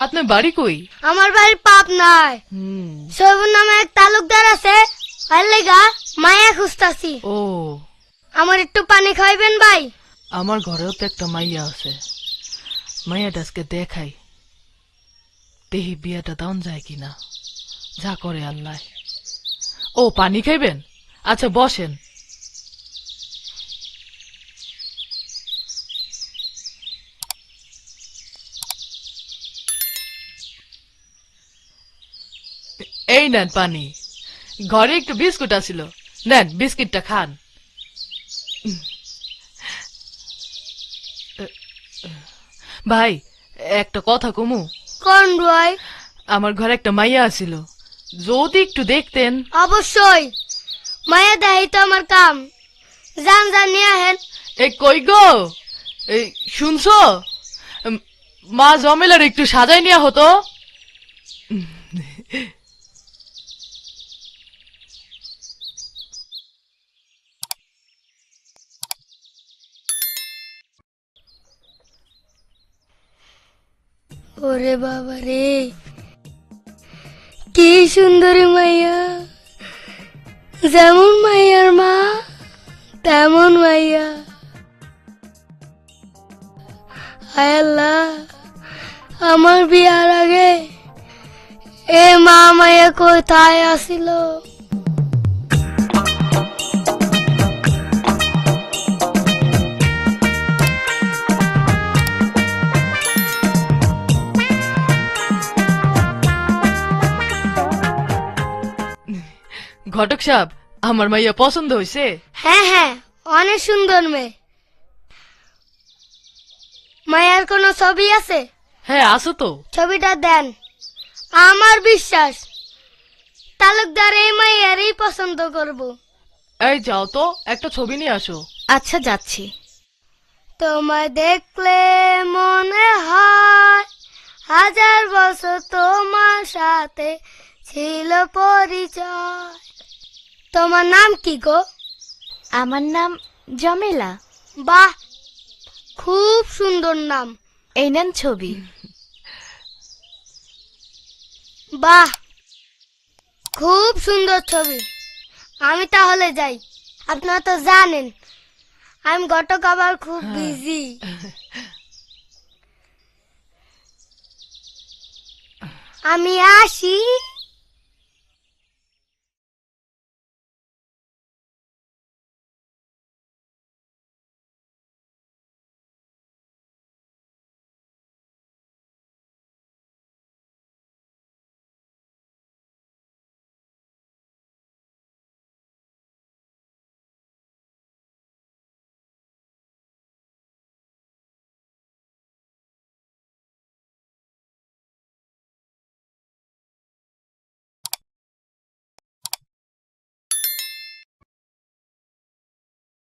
আপনার বাড়ি কই? আমার বাড়ি পাবনায়। সৈবুর নামে এক তালুকদার আছে, আর লেগা মায়া খুঁজতাছি। ও, আমার একটু পানি খাইবেন ভাই? আমার ঘরেও তো একটা মাইয়া আছে। মাইয়াটা আজকে দেখাই, দেহি বিয়াটা দাউন যায় কিনা, যা করে আল্লাহ। ও, পানি খাইবেন? আচ্ছা বসেন। এই নেন পানি। ঘরে একটু বিস্কুট আছিল, নেন বিস্কিটটা খান। ভাই, একটা কথা কমু? কোন ভাই? আমার ঘরে একটা মাইয়া আছিল, যদি একটু দেখতেন। অবশ্যই, মায়া দেখাই তো আমার কাম। যান যান নিয়ে আহেন। এই কই গো, এই শুনছো? উম, মা জমেলার একটু সাজাই নেওয়া হতো। ওরে বাবা রে, কি সুন্দরী মাইয়া! যেমন মাইয়ার মা তেমন মাইয়া। হায় আল্লাহ, আমার বিয়ার আগে এ মা মাইয়া কোথায় আসিল? ঘটক সাহেব, আমার মাইয়া পছন্দ হয়েছে? হ্যাঁ হ্যাঁ, অনেক সুন্দর মেয়ে। মায়ার কোনো ছবি আছে? হ্যাঁ আছো তো। ছবিটা দেন। আমার বিশ্বাস তালুকদার এই মাইয়ারই পছন্দ করব। এই যাও তো, একটা ছবি নিয়ে আসো। আচ্ছা যাচ্ছি। তোমায় দেখলে মনে হয় হাজার বছর তোমার সাথে ছিল পরিচয়। তোমার নাম কি গো? আমার নাম জমেলা। বাহ, খুব সুন্দর নাম। এই নেন ছবি। বাহ, খুব সুন্দর ছবি। আমি তাহলে যাই। আপনারা তো জানেন আমি ঘটক আবার খুব বিজি। আমি আসি।